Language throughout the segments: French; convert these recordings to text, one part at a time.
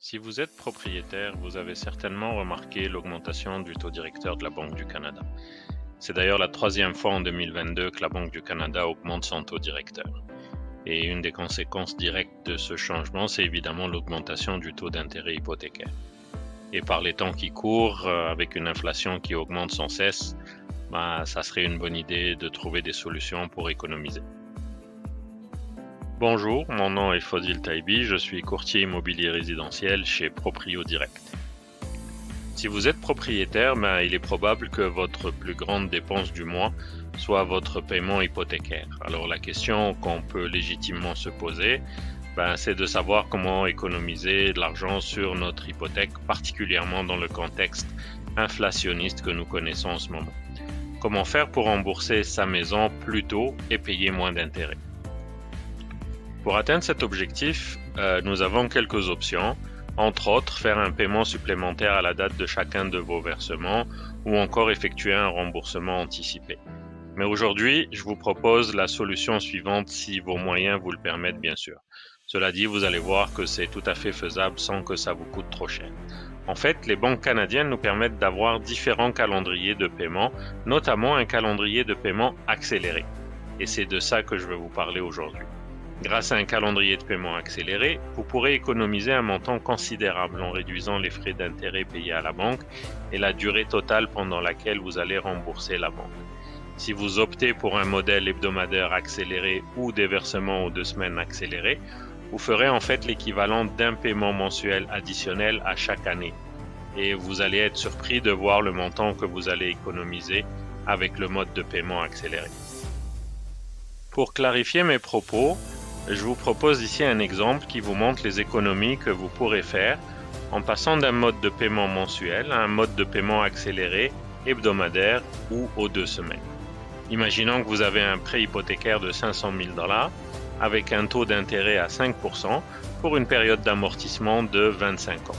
Si vous êtes propriétaire, vous avez certainement remarqué l'augmentation du taux directeur de la Banque du Canada. C'est d'ailleurs la troisième fois en 2022 que la Banque du Canada augmente son taux directeur. Et une des conséquences directes de ce changement, c'est évidemment l'augmentation du taux d'intérêt hypothécaire. Et par les temps qui courent, avec une inflation qui augmente sans cesse, ça serait une bonne idée de trouver des solutions pour économiser. Bonjour, mon nom est Fodil Taibi, je suis courtier immobilier résidentiel chez Proprio Direct. Si vous êtes propriétaire, il est probable que votre plus grande dépense du mois soit votre paiement hypothécaire. Alors la question qu'on peut légitimement se poser, c'est de savoir comment économiser de l'argent sur notre hypothèque, particulièrement dans le contexte inflationniste que nous connaissons en ce moment. Comment faire pour rembourser sa maison plus tôt et payer moins d'intérêts? Pour atteindre cet objectif, nous avons quelques options. Entre autres, faire un paiement supplémentaire à la date de chacun de vos versements ou encore effectuer un remboursement anticipé. Mais aujourd'hui, je vous propose la solution suivante si vos moyens vous le permettent, bien sûr. Cela dit, vous allez voir que c'est tout à fait faisable sans que ça vous coûte trop cher. En fait, les banques canadiennes nous permettent d'avoir différents calendriers de paiement, notamment un calendrier de paiement accéléré. Et c'est de ça que je vais vous parler aujourd'hui. Grâce à un calendrier de paiement accéléré, vous pourrez économiser un montant considérable en réduisant les frais d'intérêt payés à la banque et la durée totale pendant laquelle vous allez rembourser la banque. Si vous optez pour un modèle hebdomadaire accéléré ou des versements aux 2 semaines accélérés, vous ferez en fait l'équivalent d'un paiement mensuel additionnel à chaque année. Et vous allez être surpris de voir le montant que vous allez économiser avec le mode de paiement accéléré. Pour clarifier mes propos, je vous propose ici un exemple qui vous montre les économies que vous pourrez faire en passant d'un mode de paiement mensuel à un mode de paiement accéléré, hebdomadaire ou aux 2 semaines. Imaginons que vous avez un prêt hypothécaire de 500 000 $ avec un taux d'intérêt à 5% pour une période d'amortissement de 25 ans.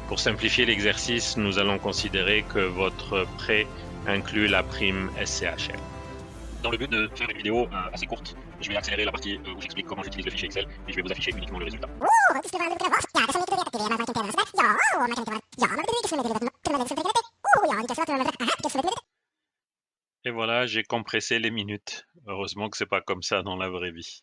Pour simplifier l'exercice, nous allons considérer que votre prêt inclut la prime SCHL. Dans le but de faire une vidéo assez courte, je vais accélérer la partie où j'explique comment j'utilise le fichier Excel et je vais vous afficher uniquement le résultat. Et voilà, j'ai compressé les minutes. Heureusement que c'est pas comme ça dans la vraie vie.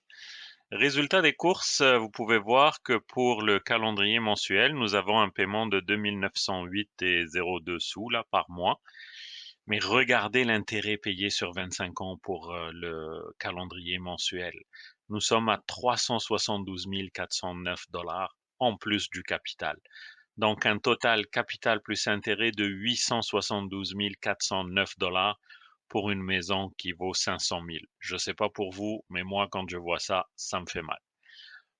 Résultat des courses, vous pouvez voir que pour le calendrier mensuel, nous avons un paiement de 2 908,02 sous là par mois. Mais regardez l'intérêt payé sur 25 ans pour le calendrier mensuel. Nous sommes à 372 409 $ en plus du capital. Donc un total capital plus intérêt de 872 409 $ pour une maison qui vaut 500 000. Je ne sais pas pour vous, mais moi quand je vois ça, ça me fait mal.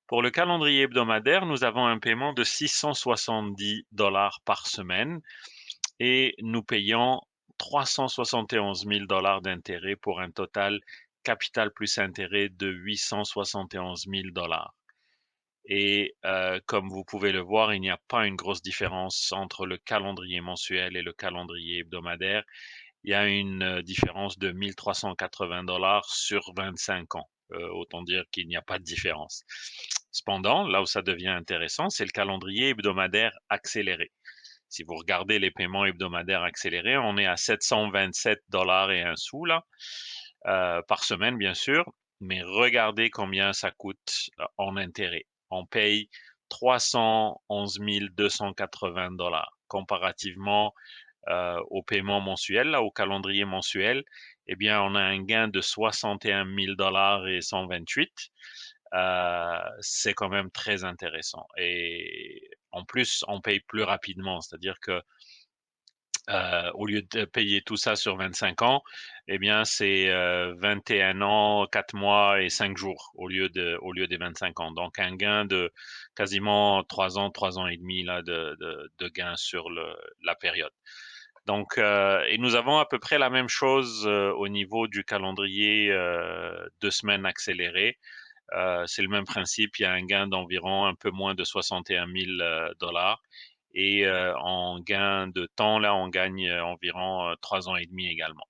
Pour le calendrier hebdomadaire, nous avons un paiement de 670 $ par semaine et nous payons 371 000 $ d'intérêt pour un total capital plus intérêt de 871 000 $. Et comme vous pouvez le voir, il n'y a pas une grosse différence entre le calendrier mensuel et le calendrier hebdomadaire. Il y a une différence de 1 380 $ sur 25 ans. Autant dire qu'il n'y a pas de différence. Cependant, là où ça devient intéressant, c'est le calendrier hebdomadaire accéléré. Si vous regardez les paiements hebdomadaires accélérés, on est à 727 $ et un sou là, par semaine bien sûr, mais regardez combien ça coûte en intérêt. On paye 311 280 $ comparativement au paiement mensuel, là, au calendrier mensuel. Eh bien, on a un gain de 61 000 $ et 128. C'est quand même très intéressant. Et en plus, on paye plus rapidement, c'est-à-dire que au lieu de payer tout ça sur 25 ans, eh bien, c'est 21 ans, 4 mois et 5 jours au lieu des 25 ans. Donc, un gain de quasiment 3 ans et demi là, de gain sur la période. Donc, et nous avons à peu près la même chose au niveau du calendrier 2 semaines accéléré. C'est le même principe, il y a un gain d'environ un peu moins de 61 000 $ et en gain de temps, là, on gagne environ 3 ans et demi également.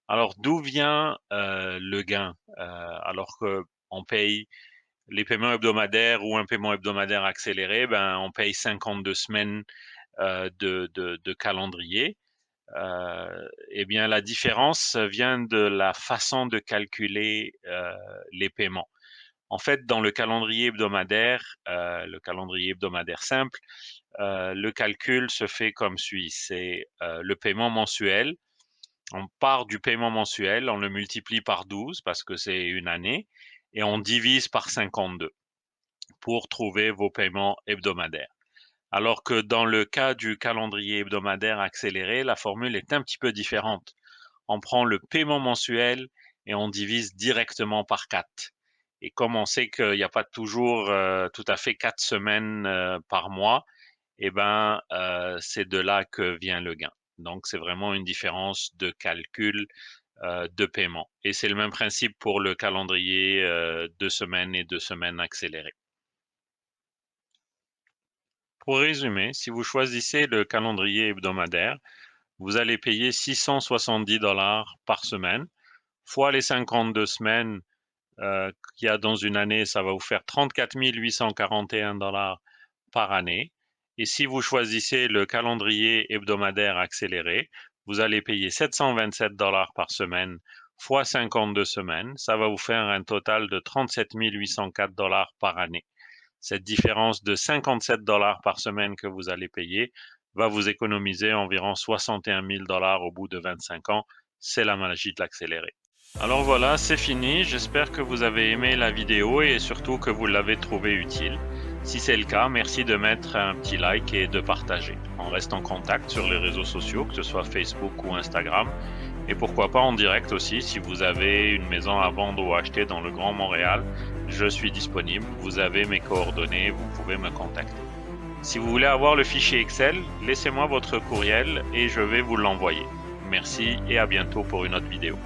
Alors, d'où vient le gain alors qu'on paye les paiements hebdomadaires ou un paiement hebdomadaire accéléré, ben, on paye 52 semaines de calendrier. Eh bien, la différence vient de la façon de calculer les paiements. En fait, dans le calendrier hebdomadaire simple, le calcul se fait comme suit. C'est le paiement mensuel. On part du paiement mensuel, on le multiplie par 12 parce que c'est une année et on divise par 52 pour trouver vos paiements hebdomadaires. Alors que dans le cas du calendrier hebdomadaire accéléré, la formule est un petit peu différente. On prend le paiement mensuel et on divise directement par 4. Et comme on sait qu'il n'y a pas toujours tout à fait 4 semaines par mois, eh ben, c'est de là que vient le gain. Donc, c'est vraiment une différence de calcul de paiement. Et c'est le même principe pour le calendrier 2 semaines et 2 semaines accéléré. Pour résumer, si vous choisissez le calendrier hebdomadaire, vous allez payer 670 $ par semaine, fois les 52 semaines qu'il y a dans une année, ça va vous faire 34 841 $ par année. Et si vous choisissez le calendrier hebdomadaire accéléré, vous allez payer 727 $ par semaine, fois 52 semaines. Ça va vous faire un total de 37 804 $ par année. Cette différence de 57 $ par semaine que vous allez payer va vous économiser environ 61 000 $ au bout de 25 ans. C'est la magie de l'accéléré. Alors voilà, c'est fini. J'espère que vous avez aimé la vidéo et surtout que vous l'avez trouvée utile. Si c'est le cas, merci de mettre un petit like et de partager. On reste en contact sur les réseaux sociaux, que ce soit Facebook ou Instagram. Et pourquoi pas en direct aussi, si vous avez une maison à vendre ou acheter dans le Grand Montréal, je suis disponible. Vous avez mes coordonnées, vous pouvez me contacter. Si vous voulez avoir le fichier Excel, laissez-moi votre courriel et je vais vous l'envoyer. Merci et à bientôt pour une autre vidéo.